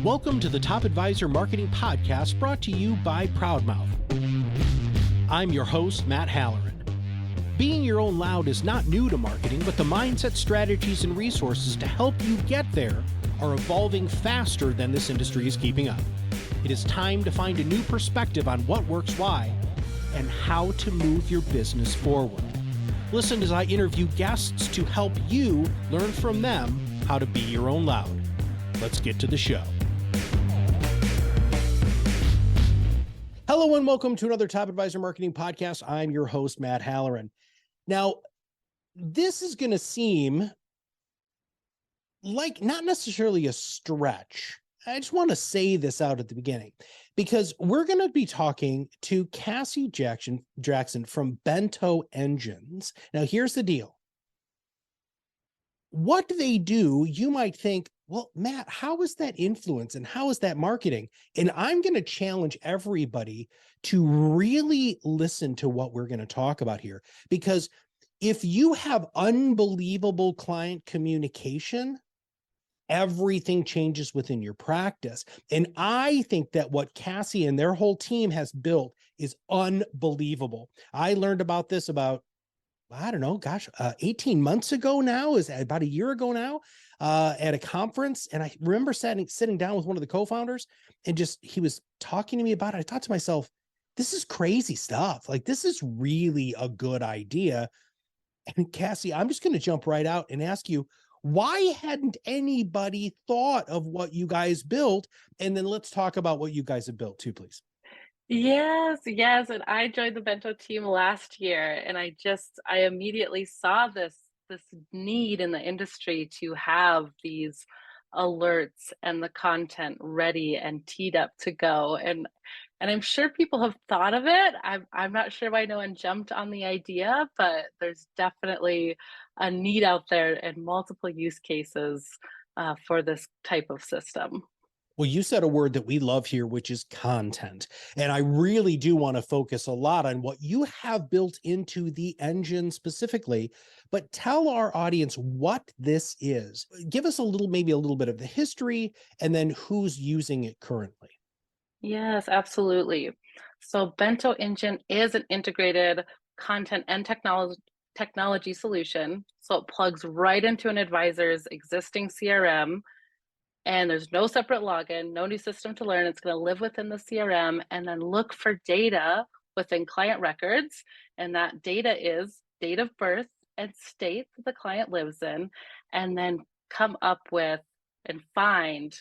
Welcome to the Top Advisor Marketing Podcast brought to you by ProudMouth. I'm your host, Matt Halloran. Being your own loud is not new to marketing, but the mindset, strategies, and resources to help you get there are evolving faster than this industry is keeping up. It is time to find a new perspective on what works why and how to move your business forward. Listen as I interview guests to help you learn from them how to be your own loud. Let's get to the show. Hello and welcome to another Top Advisor Marketing Podcast. I'm your host, Matt Halloran. Now, this is going to seem like not necessarily a stretch. I just want to say this out at the beginning because we're going to be talking to Cassie Jackson from Bento Engines. Now, here's the deal. What they do, you might think, well, Matt, how is that influence and how is that marketing? And I'm going to challenge everybody to really listen to what we're going to talk about here, because if you have unbelievable client communication, everything changes within your practice. And I think that what Cassie and their whole team has built is unbelievable. I learned about this about, 18 months ago now, is about a year ago now, at a conference. And I remember sitting down with one of the co-founders and he was talking to me about it. I thought to myself, this is crazy stuff. Like, this is really a good idea. And Cassie, I'm just going to jump right out and ask you, why hadn't anybody thought of what you guys built? And then let's talk about what you guys have built too, please. Yes. And I joined the Bento team last year, and I immediately saw this need in the industry to have these alerts and the content ready and teed up to go. And I'm sure people have thought of it. I'm not sure why no one jumped on the idea, but there's definitely a need out there and multiple use cases for this type of system. Well, you said a word that we love here, which is content. And I really do want to focus a lot on what you have built into the engine specifically, but tell our audience what this is. Give us maybe a little bit of the history and then who's using it currently. Yes, absolutely. So Bento Engine is an integrated content and technology solution. So it plugs right into an advisor's existing CRM. And there's no separate login, no new system to learn. It's going to live within the CRM and then look for data within client records. And that data is date of birth and state that the client lives in, and then come up with and find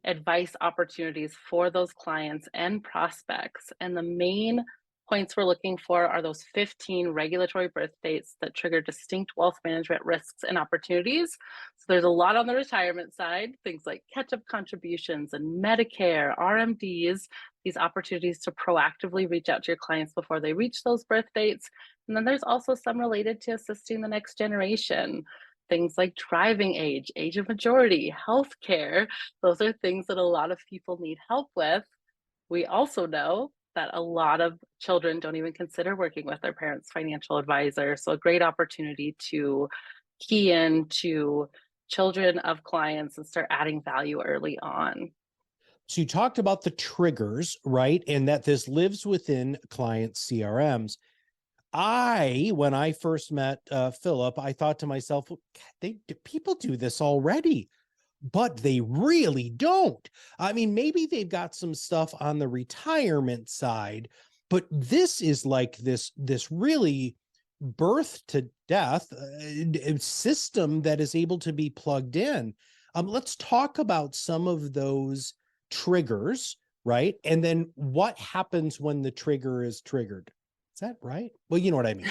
advice opportunities for those clients and prospects. And the main points we're looking for are those 15 regulatory birth dates that trigger distinct wealth management risks and opportunities. So there's a lot on the retirement side, things like catch-up contributions and Medicare, RMDs, these opportunities to proactively reach out to your clients before they reach those birth dates. And then there's also some related to assisting the next generation. Things like driving age, age of majority, healthcare. Those are things that a lot of people need help with. We also know that a lot of children don't even consider working with their parents' financial advisor. So a great opportunity to key into children of clients and start adding value early on. So you talked about the triggers, right? And that this lives within client CRMs. When I first met Philip, I thought to myself, people do this already, but they really don't. I mean, maybe they've got some stuff on the retirement side, but this is like this really birth to death system that is able to be plugged in. Let's talk about some of those triggers, right? And then what happens when the trigger is triggered. Is that right? Well, you know what I mean.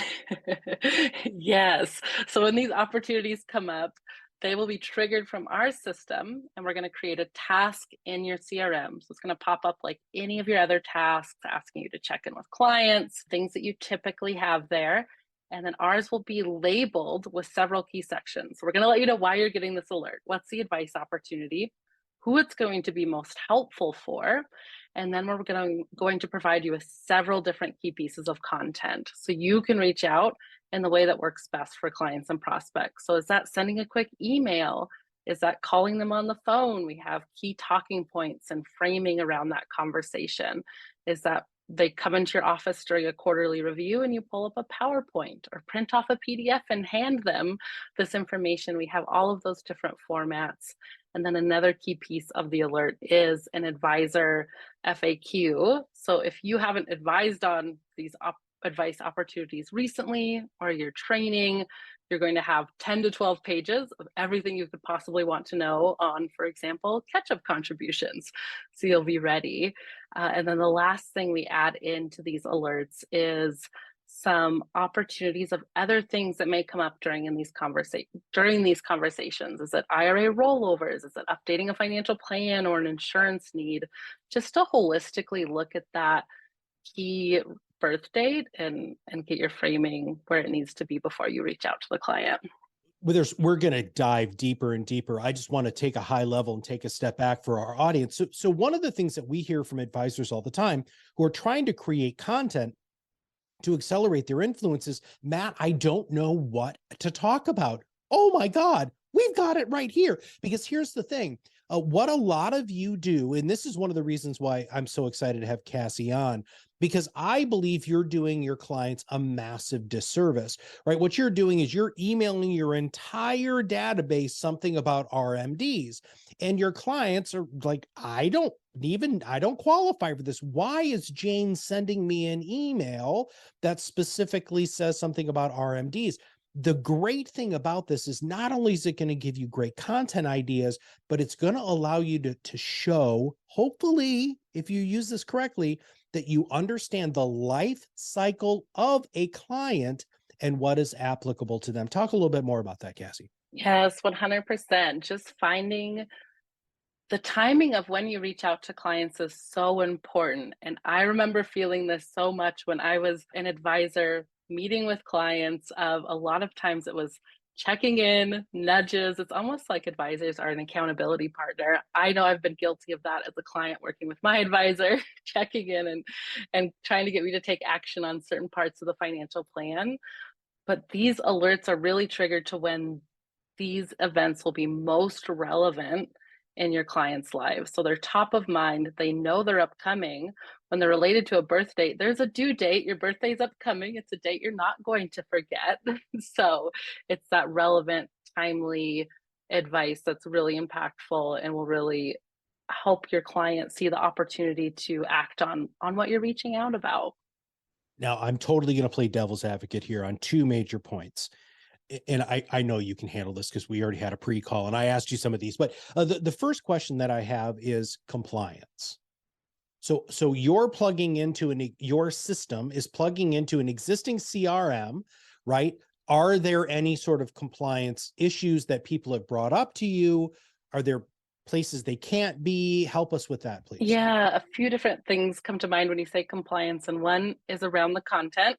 Yes. So when these opportunities come up, they will be triggered from our system, and we're going to create a task in your CRM. So it's going to pop up like any of your other tasks, asking you to check in with clients, things that you typically have there. And then ours will be labeled with several key sections. So we're going to let you know why you're getting this alert. What's the advice opportunity? Who it's going to be most helpful for. And then we're going to provide you with several different key pieces of content so you can reach out in the way that works best for clients and prospects. So is that sending a quick email, Is that calling them on the phone? We have key talking points and framing around that conversation. Is that they come into your office during a quarterly review and you pull up a PowerPoint or print off a PDF and hand them this information? We have all of those different formats. And then another key piece of the alert is an advisor FAQ. So if you haven't advised on these advice opportunities recently, or you're training, you're going to have 10 to 12 pages of everything you could possibly want to know on, for example, catch-up contributions. So you'll be ready. And then the last thing we add into these alerts is some opportunities of other things that may come up during these conversations. Is it IRA rollovers? Is it updating a financial plan or an insurance need? Just to holistically look at that key birth date and get your framing where it needs to be before you reach out to the client. We're going to dive deeper and deeper. I just want to take a high level and take a step back for our audience. So one of the things that we hear from advisors all the time who are trying to create content to accelerate their influences, Matt, I don't know what to talk about. Oh my God, we've got it right here. Because here's the thing, what a lot of you do, and this is one of the reasons why I'm so excited to have Cassie on, because I believe you're doing your clients a massive disservice, right? What you're doing is you're emailing your entire database something about RMDs, and your clients are like, I don't qualify for this. Why is Jane sending me an email that specifically says something about RMDs? The great thing about this is not only is it going to give you great content ideas, but it's going to allow you to show, hopefully, if you use this correctly, that you understand the life cycle of a client and what is applicable to them. Talk a little bit more about that, Cassie. Yes, 100%. Just finding the timing of when you reach out to clients is so important. And I remember feeling this so much when I was an advisor meeting with clients. Of a lot of times it was checking in, nudges. It's almost like advisors are an accountability partner. I know I've been guilty of that as a client working with my advisor, checking in and trying to get me to take action on certain parts of the financial plan. But these alerts are really triggered to when these events will be most relevant in your clients' lives. So they're top of mind. They know they're upcoming. When they're related to a birth date, there's a due date. Your birthday's upcoming. It's a date you're not going to forget. So it's that relevant, timely advice that's really impactful and will really help your client see the opportunity to act on what you're reaching out about. Now, I'm totally going to play devil's advocate here on two major points. And I know you can handle this because we already had a pre-call and I asked you some of these, but the first question that I have is compliance. So you're plugging into your system is plugging into an existing CRM, right? Are there any sort of compliance issues that people have brought up to you? Are there places they can't be? Help us with that, please. Yeah, a few different things come to mind when you say compliance, and one is around the content.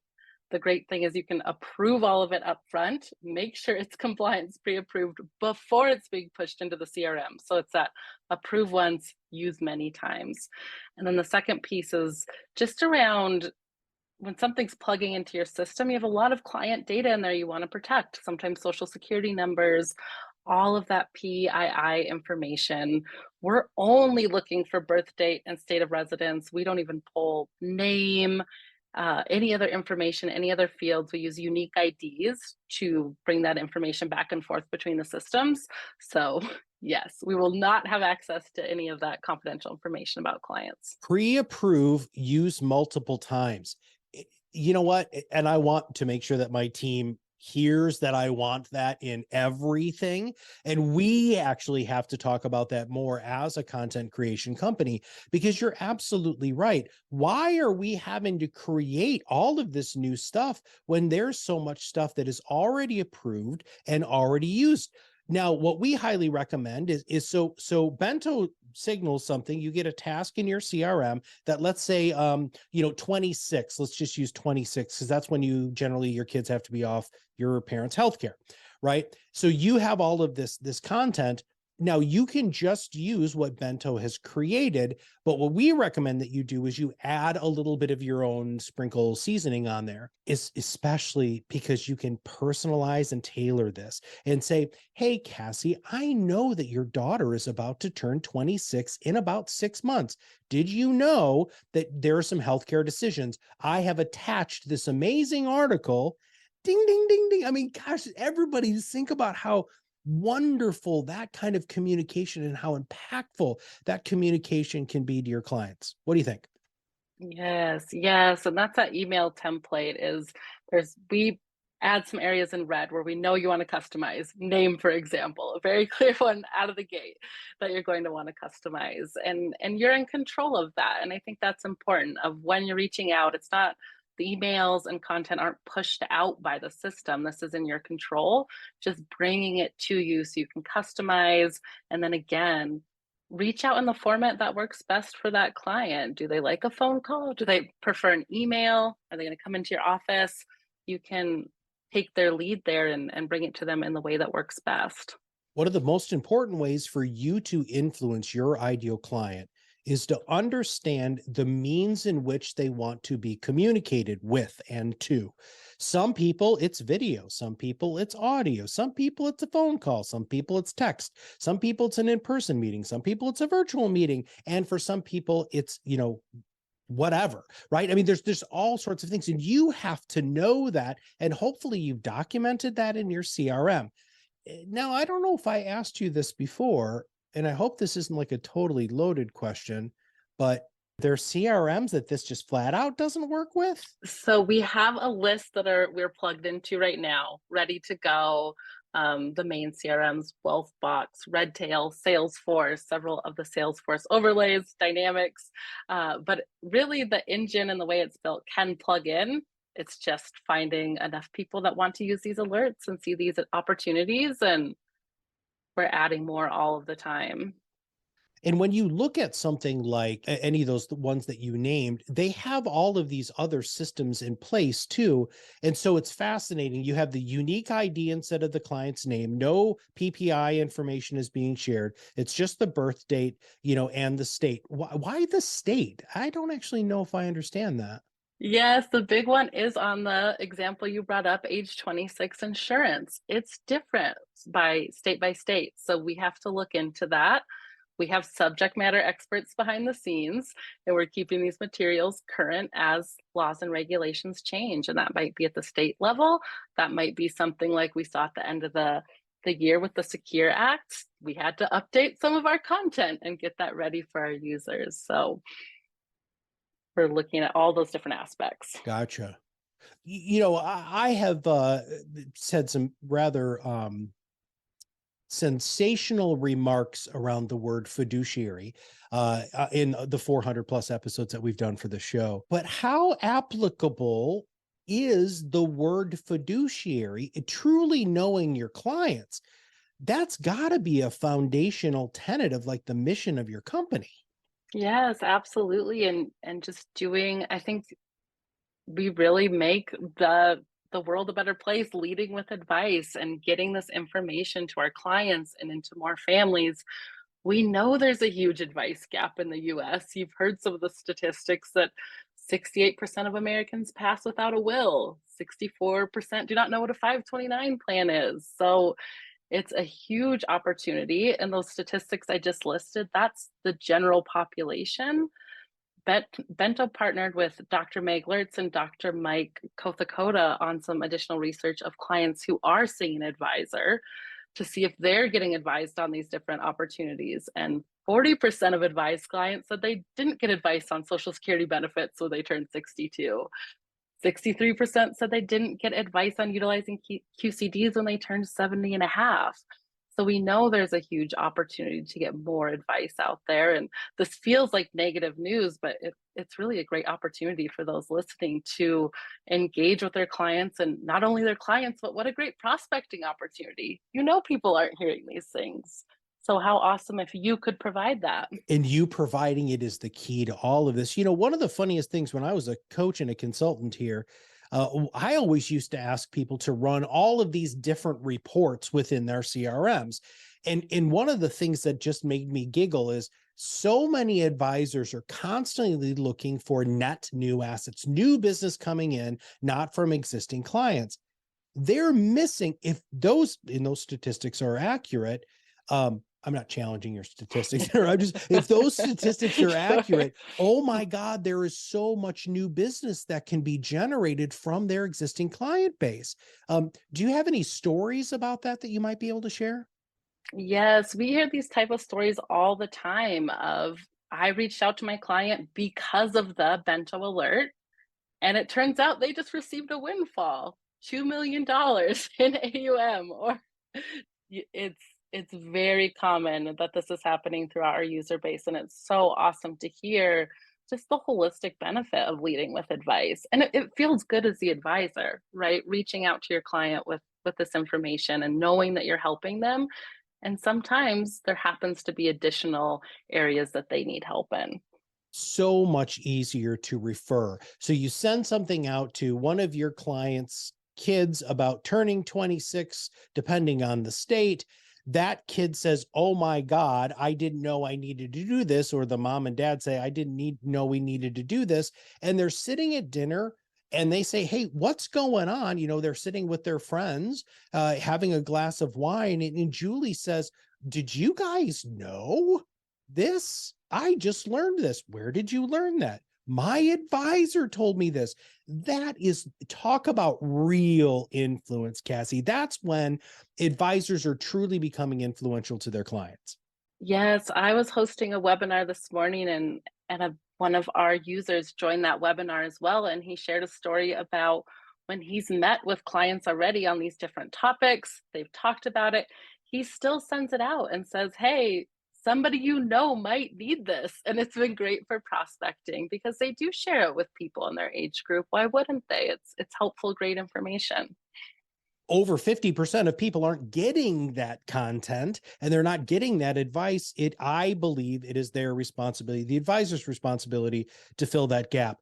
The great thing is you can approve all of it up front, make sure it's compliance pre-approved before it's being pushed into the CRM. So it's that approve once, use many times. And then the second piece is just around when something's plugging into your system, you have a lot of client data in there you want to protect, sometimes social security numbers, all of that PII information. We're only looking for birth date and state of residence. We don't even pull name, any other information, any other fields. We use unique IDs to bring that information back and forth between the systems. So yes, we will not have access to any of that confidential information about clients. Pre-approve, use multiple times. You know what? And I want to make sure that my team hears that I want that in everything. And we actually have to talk about that more as a content creation company, because you're absolutely right. Why are we having to create all of this new stuff when there's so much stuff that is already approved and already used? Now, what we highly recommend is so Bento signals something. You get a task in your CRM that, let's say, 26. Let's just use 26 because that's when your kids have to be off your parents' healthcare, right? So you have all of this content. Now you can just use what Bento has created, but what we recommend that you do is you add a little bit of your own sprinkle seasoning on there, is especially because you can personalize and tailor this and say, hey, Cassie, I know that your daughter is about to turn 26 in about 6 months. Did you know that there are some healthcare decisions? I have attached this amazing article. Ding, ding, ding, ding. I mean, gosh, everybody think about how wonderful that kind of communication and how impactful that communication can be to your clients. What do you think? Yes, yes, and that's that email template is we add some areas in red where we know you want to customize. Name, for example, a very clear one out of the gate that you're going to want to customize. And you're in control of that. And I think that's important of when you're reaching out, it's not the emails and content aren't pushed out by the system. This is in your control, just bringing it to you so you can customize. And then again, reach out in the format that works best for that client. Do they like a phone call? Do they prefer an email? Are they going to come into your office? You can take their lead there and bring it to them in the way that works best. One of the most important ways for you to influence your ideal client is to understand the means in which they want to be communicated with and to. Some people, it's video. Some people, it's audio. Some people, it's a phone call. Some people, it's text. Some people, it's an in-person meeting. Some people, it's a virtual meeting. And for some people, it's, whatever, right? I mean, there's all sorts of things, and you have to know that. And hopefully you've documented that in your CRM. Now, I don't know if I asked you this before, and I hope this isn't like a totally loaded question, but there are CRMs that this just flat out doesn't work with? So we have a list that we're plugged into right now, ready to go. The main CRMs, Wealthbox, Redtail, Salesforce, several of the Salesforce overlays, Dynamics. But really the engine and the way it's built can plug in. It's just finding enough people that want to use these alerts and see these opportunities, and we're adding more all of the time. And when you look at something like any of those ones that you named, they have all of these other systems in place too. And so it's fascinating. You have the unique ID instead of the client's name. No PPI information is being shared. It's just the birth date, and the state. Why the state? I don't actually know if I understand that. Yes, the big one is on the example you brought up, age 26 insurance. It's different by state, so we have to look into that. We have subject matter experts behind the scenes, and we're keeping these materials current as laws and regulations change. And that might be at the state level. That might be something like we saw at the end of the year with the Secure Act. We had to update some of our content and get that ready for our users. So we're looking at all those different aspects. Gotcha. I have said some rather sensational remarks around the word fiduciary in the 400 plus episodes that we've done for the show. But how applicable is the word fiduciary, truly knowing your clients? That's got to be a foundational tenet of like the mission of your company. Yes, absolutely. And just doing, I think we really make the world a better place, leading with advice and getting this information to our clients and into more families. We know there's a huge advice gap in the US. You've heard some of the statistics that 68% of Americans pass without a will, 64% do not know what a 529 plan is. So it's a huge opportunity. And those statistics I just listed, that's the general population. Bento partnered with Dr. Meg Lertz and Dr. Mike Kothakota on some additional research of clients who are seeing an advisor to see if they're getting advised on these different opportunities. And 40% of advised clients said they didn't get advice on Social Security benefits when they turned 62. 63% said they didn't get advice on utilizing QCDs when they turned 70 and a half. So we know there's a huge opportunity to get more advice out there. And this feels like negative news, but it's really a great opportunity for those listening to engage with their clients, and not only their clients, but what a great prospecting opportunity. People aren't hearing these things. So how awesome if you could provide that. And you providing it is the key to all of this. One of the funniest things when I was a coach and a consultant here, I always used to ask people to run all of these different reports within their CRMs. And one of the things that just made me giggle is so many advisors are constantly looking for net new assets, new business coming in, not from existing clients. They're missing, if those statistics are accurate. I'm not challenging your statistics. I'm just, if those statistics are accurate, oh my God, there is so much new business that can be generated from their existing client base. Do you have any stories about that you might be able to share? Yes, we hear these type of stories all the time of I reached out to my client because of the bento alert, and it turns out they just received a windfall, $2 million in AUM. Or it's very common that this is happening throughout our user base, and it's so awesome to hear just the holistic benefit of leading with advice. And it feels good as the advisor, right? Reaching out to your client with this information and knowing that you're helping them. And sometimes there happens to be additional areas that they need help in. So much easier to refer. So you send something out to one of your clients' kids about turning 26, depending on the state. That kid says, "Oh my God, I didn't know I needed to do this." Or the mom and dad say, "I didn't know we needed to do this." And they're sitting at dinner and they say, "Hey, what's going on?" They're sitting with their friends, having a glass of wine. And Julie says, "Did you guys know this? I just learned this." "Where did you learn that?" "My advisor told me this." That is, talk about real influence, Cassie. That's when advisors are truly becoming influential to their clients. Yes, I was hosting a webinar this morning, one of our users joined that webinar as well, and he shared a story about when he's met with clients already on these different topics. They've talked about it. He still sends it out and says, "Hey, somebody you know might need this." And it's been great for prospecting because they do share it with people in their age group. Why wouldn't they? It's helpful, great information. Over 50% of people aren't getting that content and they're not getting that advice. I believe it is their responsibility, the advisor's responsibility, to fill that gap.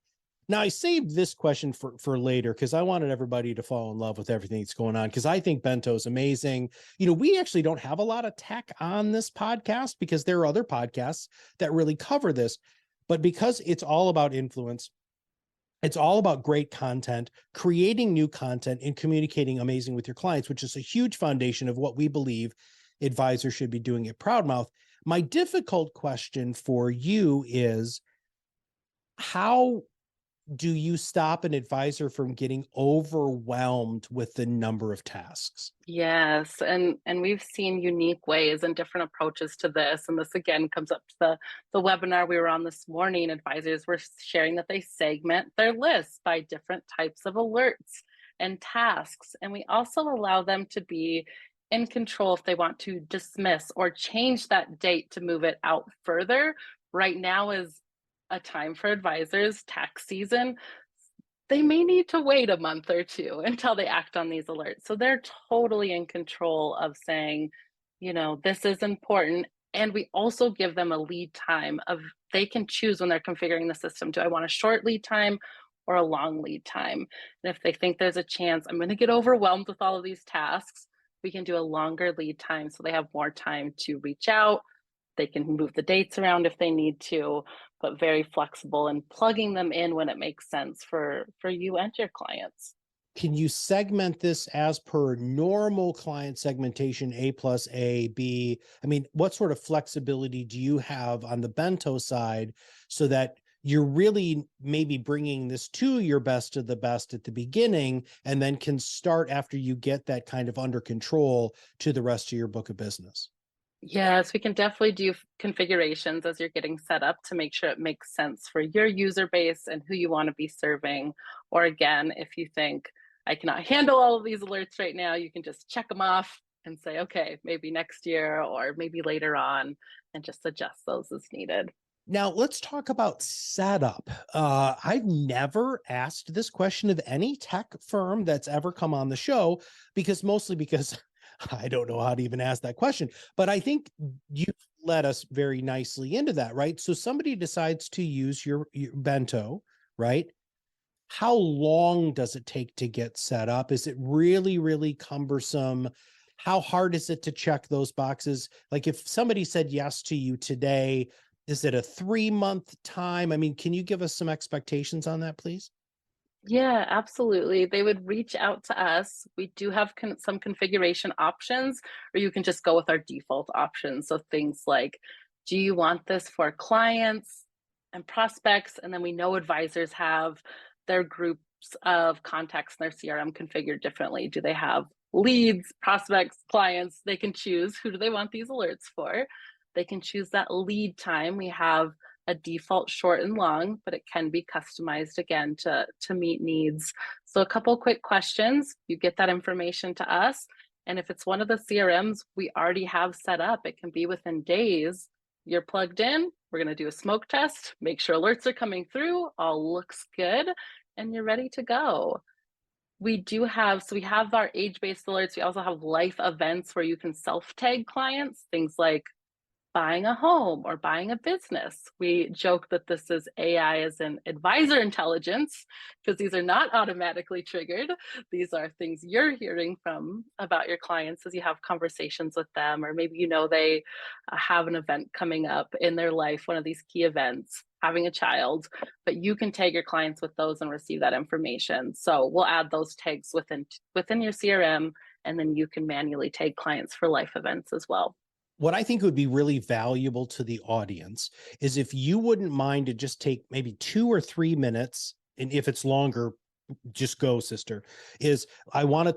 Now, I saved this question for later because I wanted everybody to fall in love with everything that's going on, because I think Bento is amazing. We actually don't have a lot of tech on this podcast because there are other podcasts that really cover this. But because it's all about influence, it's all about great content, creating new content, and communicating amazing with your clients, which is a huge foundation of what we believe advisors should be doing at ProudMouth. My difficult question for you is, how do you stop an advisor from getting overwhelmed with the number of tasks? Yes, and we've seen unique ways and different approaches to this. And this again comes up to the webinar we were on this morning. Advisors were sharing that they segment their lists by different types of alerts and tasks. And we also allow them to be in control if they want to dismiss or change that date to move it out further. Right now is a time for advisors, tax season. They may need to wait a month or two until they act on these alerts. So they're totally in control of saying, this is important. And we also give them a lead time of they can choose when they're configuring the system. Do I want a short lead time or a long lead time? And if they think there's a chance I'm going to get overwhelmed with all of these tasks, we can do a longer lead time so they have more time to reach out. They can move the dates around if they need to, but very flexible and plugging them in when it makes sense for you and your clients. Can you segment this as per normal client segmentation, A plus A, B? I mean, what sort of flexibility do you have on the Bento side so that you're really maybe bringing this to your best of the best at the beginning, and then can start, after you get that kind of under control, to the rest of your book of business? Yes, we can definitely do configurations as you're getting set up to make sure it makes sense for your user base and who you want to be serving. Or again, if you think I cannot handle all of these alerts right now, you can just check them off and say, okay, maybe next year or maybe later on, and just adjust those as needed. Now, let's talk about setup. I've never asked this question of any tech firm that's ever come on the show, mostly because I don't know how to even ask that question. But I think you led us very nicely into that, right? So somebody decides to use your Bento, right? How long does it take to get set up? Is it really, really cumbersome? how hard is it to check those boxes? Like if somebody said yes to you today, is it a 3-month time? I mean, can you give us some expectations on that, please? Yeah, absolutely. They would reach out to us. We do have some configuration options, or you can just go with our default options. So things like, do you want this for clients and prospects? And then we know advisors have their groups of contacts in their CRM configured differently. Do they have leads, prospects, clients? They can choose who do they want these alerts for. They can choose that lead time. We have a default short and long, but it can be customized again to meet needs. So a couple quick questions, you get that information to us. And if it's one of the CRMs we already have set up, it can be within days. You're plugged in, we're going to do a smoke test, make sure alerts are coming through, all looks good, and you're ready to go. We have our age-based alerts. We also have life events where you can self-tag clients, things like buying a home or buying a business. We joke that this is AI as in advisor intelligence, because these are not automatically triggered. These are things you're hearing from about your clients as you have conversations with them, or maybe they have an event coming up in their life, one of these key events, having a child, but you can tag your clients with those and receive that information. So we'll add those tags within your CRM, and then you can manually tag clients for life events as well. What I think would be really valuable to the audience is if you wouldn't mind to just take maybe 2 or 3 minutes, and if it's longer, just go, sister, is I want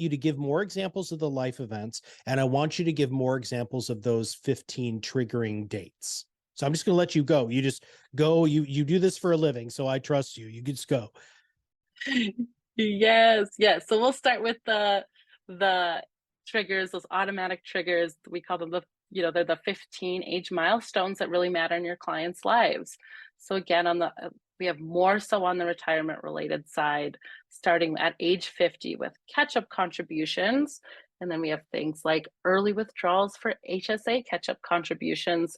you to give more examples of the life events, and I want you to give more examples of those 15 triggering dates. So I'm just going to let you go. You just go, you do this for a living, so I trust you. You can just go. Yes, yes. So we'll start with the triggers, those automatic triggers. We call them they're the 15 age milestones that really matter in your clients' lives. So again, we have more so on the retirement related side, starting at age 50 with catch-up contributions. And then we have things like early withdrawals for HSA catch-up contributions,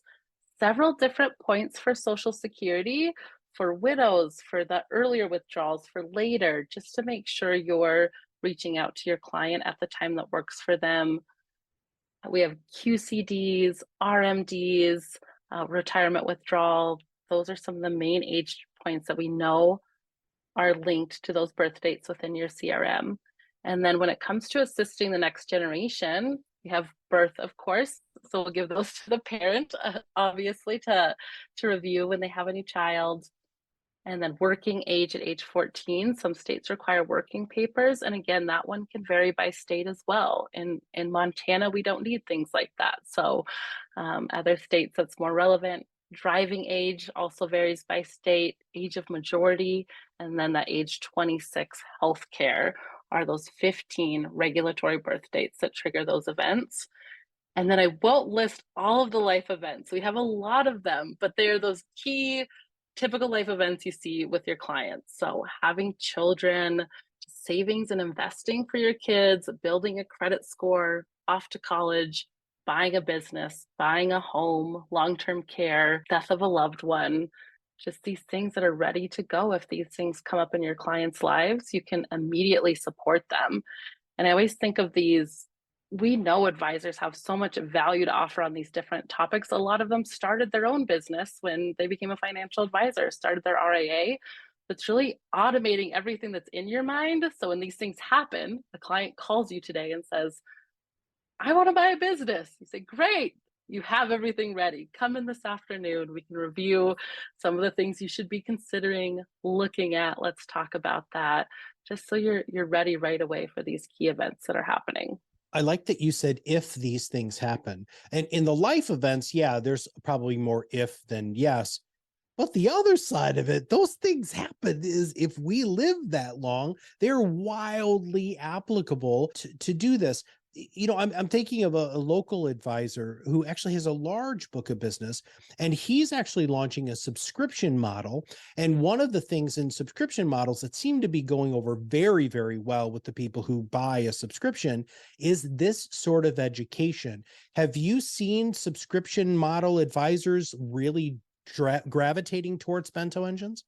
several different points for Social Security, for widows, for the earlier withdrawals, for later, just to make sure you're reaching out to your client at the time that works for them. We have QCDs, RMDs, retirement withdrawal. Those are some of the main age points that we know are linked to those birth dates within your CRM. And then when it comes to assisting the next generation, we have birth, of course. So we'll give those to the parent, obviously, to review when they have a new child. And then working age at age 14, some states require working papers. And again, that one can vary by state as well. In Montana, we don't need things like that. So other states that's more relevant. Driving age also varies by state, age of majority, and then that age 26 healthcare are those 15 regulatory birth dates that trigger those events. And then I won't list all of the life events. We have a lot of them, but they're those key typical life events you see with your clients. So having children, savings and investing for your kids, building a credit score, off to college, buying a business, buying a home, long-term care, death of a loved one, just these things that are ready to go. If these things come up in your clients' lives, you can immediately support them. And I always think of these, we know advisors have so much value to offer on these different topics. A lot of them started their own business when they became a financial advisor, started their RIA. That's really automating everything that's in your mind. So when these things happen, a client calls you today and says, I want to buy a business. You say, great, you have everything ready. Come in this afternoon. We can review some of the things you should be considering looking at. Let's talk about that, just so you're ready right away for these key events that are happening. I like that you said if these things happen. And in the life events, yeah, there's probably more if than yes. But the other side of it, those things happen is if we live that long, they're wildly applicable to do this. I'm thinking of a local advisor who actually has a large book of business, and he's actually launching a subscription model. And one of the things in subscription models that seem to be going over very, very well with the people who buy a subscription is this sort of education. Have you seen subscription model advisors really gravitating towards Bento engines?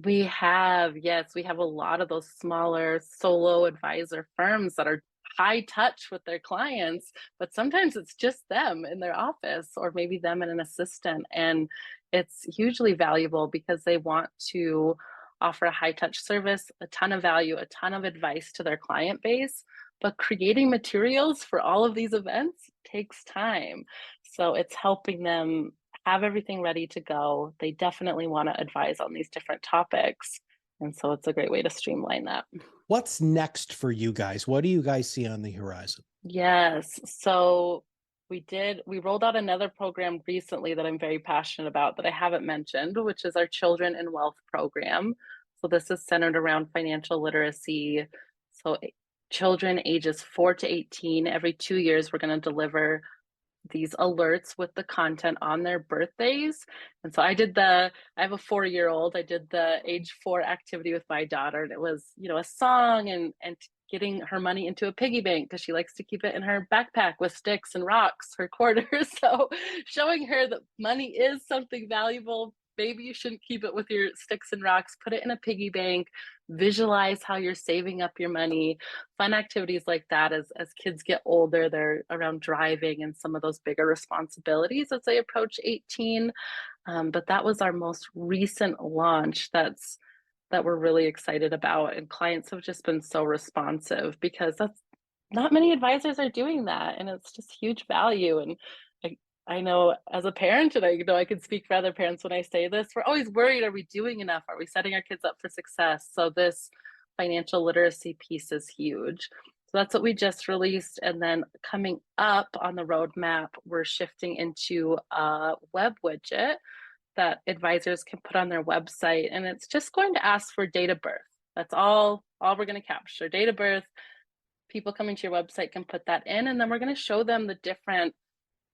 We have, yes, we have a lot of those smaller solo advisor firms that are high touch with their clients, but sometimes it's just them in their office or maybe them and an assistant. And it's hugely valuable because they want to offer a high touch service, a ton of value, a ton of advice to their client base. But creating materials for all of these events takes time. So it's helping them have everything ready to go. They definitely want to advise on these different topics. And so it's a great way to streamline that. What's next for you guys? What do you guys see on the horizon? Yes. So we rolled out another program recently that I'm very passionate about that I haven't mentioned, which is our Children in Wealth program. So this is centered around financial literacy. So children ages 4 to 18, every 2 years, we're going to deliver these alerts with the content on their birthdays. And so I have a 4-year-old. I did the age 4 activity with my daughter, and it was, a song and getting her money into a piggy bank because she likes to keep it in her backpack with sticks and rocks, her quarters. So showing her that money is something valuable. Maybe you shouldn't keep it with your sticks and rocks, put it in a piggy bank, visualize how you're saving up your money. Fun activities like that as kids get older, they're around driving and some of those bigger responsibilities as they approach 18. But that was our most recent launch that we're really excited about. And clients have just been so responsive because that's not many advisors are doing that. And it's just huge value. And I know as a parent, and I know I can speak for other parents when I say this, we're always worried, are we doing enough? Are we setting our kids up for success? So this financial literacy piece is huge. So that's what we just released. And then coming up on the roadmap, we're shifting into a web widget that advisors can put on their website. And it's just going to ask for date of birth. That's all we're going to capture. Date of birth. People coming to your website can put that in, and then we're going to show them the different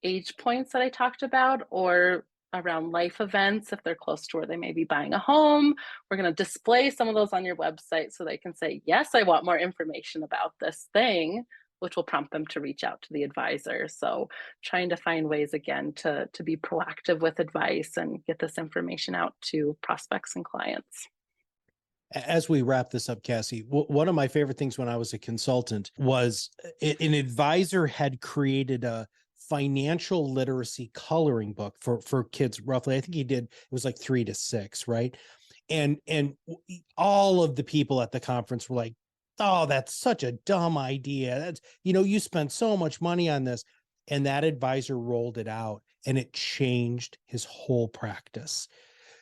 age points that I talked about, or around life events if they're close to where they may be buying a home. We're going to display some of those on your website so they can say, yes, I want more information about this thing, which will prompt them to reach out to the advisor. So trying to find ways again to be proactive with advice and get this information out to prospects and clients. As we wrap this up, Cassie, one of my favorite things when I was a consultant was an advisor had created a financial literacy coloring book for kids roughly. I think he did, it was like 3 to 6, right? And all of the people at the conference were like, oh, that's such a dumb idea. That's, you spent so much money on this. And that advisor rolled it out and it changed his whole practice.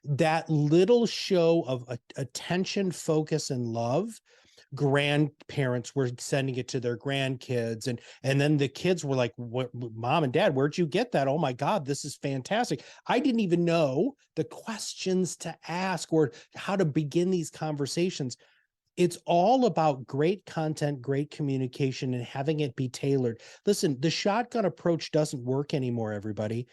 That little show of attention, focus, and love, grandparents were sending it to their grandkids, and then the kids were like, what, Mom and Dad, where'd you get that? Oh my God, this is fantastic. I didn't even know the questions to ask or how to begin these conversations. It's all about great content, great communication, and having it be tailored. Listen, the shotgun approach doesn't work anymore, everybody.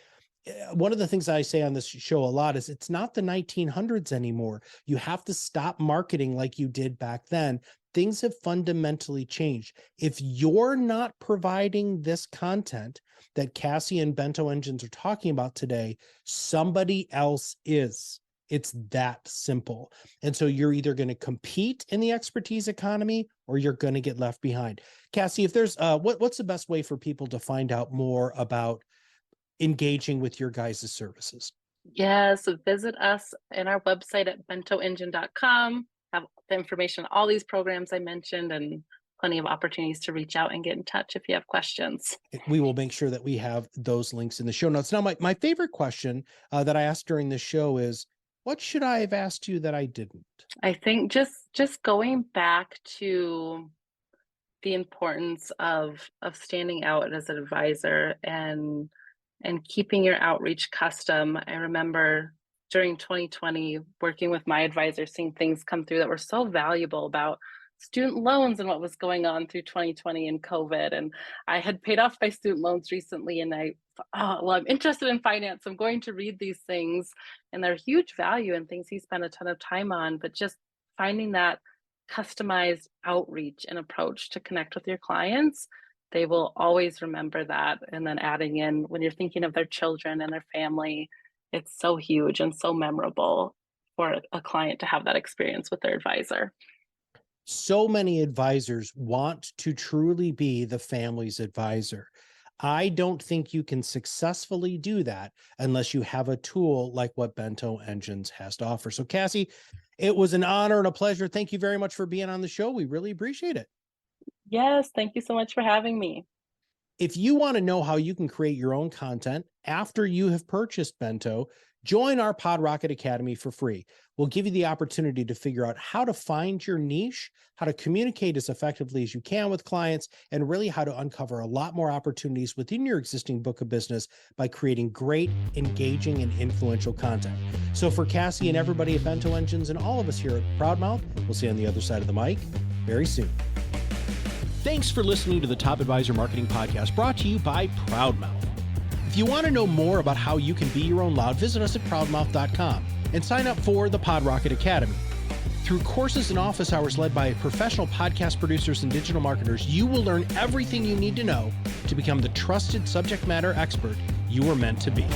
One of the things I say on this show a lot is it's not the 1900s anymore. You have to stop marketing like you did back then. Things have fundamentally changed. If you're not providing this content that Cassie and Bento Engines are talking about today, somebody else is. It's that simple. And so you're either going to compete in the expertise economy or you're going to get left behind. Cassie, if there's what's the best way for people to find out more about engaging with your guys' services? Yes, visit us in our website at bentoengine.com. Have the information on all these programs I mentioned and plenty of opportunities to reach out and get in touch if you have questions. We will make sure that we have those links in the show notes. Now, my favorite question that I asked during the show is, what should I have asked you that I didn't? I think just going back to the importance of standing out as an advisor and keeping your outreach custom. I remember during 2020 working with my advisor, seeing things come through that were so valuable about student loans and what was going on through 2020 and COVID. And I had paid off my student loans recently, and I thought, I'm interested in finance. I'm going to read these things, and they're huge value and things he spent a ton of time on. But just finding that customized outreach and approach to connect with your clients, they will always remember that. And then adding in when you're thinking of their children and their family, it's so huge and so memorable for a client to have that experience with their advisor. So many advisors want to truly be the family's advisor. I don't think you can successfully do that unless you have a tool like what Bento Engines has to offer. So, Cassie, it was an honor and a pleasure. Thank you very much for being on the show. We really appreciate it. Yes, thank you so much for having me. If you want to know how you can create your own content after you have purchased Bento, join our PodRocket Academy for free. We'll give you the opportunity to figure out how to find your niche, how to communicate as effectively as you can with clients, and really how to uncover a lot more opportunities within your existing book of business by creating great, engaging, and influential content. So for Cassie and everybody at Bento Engines and all of us here at ProudMouth, we'll see you on the other side of the mic very soon. Thanks for listening to the Top Advisor Marketing Podcast, brought to you by ProudMouth. If you want to know more about how you can be your own loud, visit us at proudmouth.com and sign up for the PodRocket Academy. Through courses and office hours led by professional podcast producers and digital marketers, you will learn everything you need to know to become the trusted subject matter expert you were meant to be.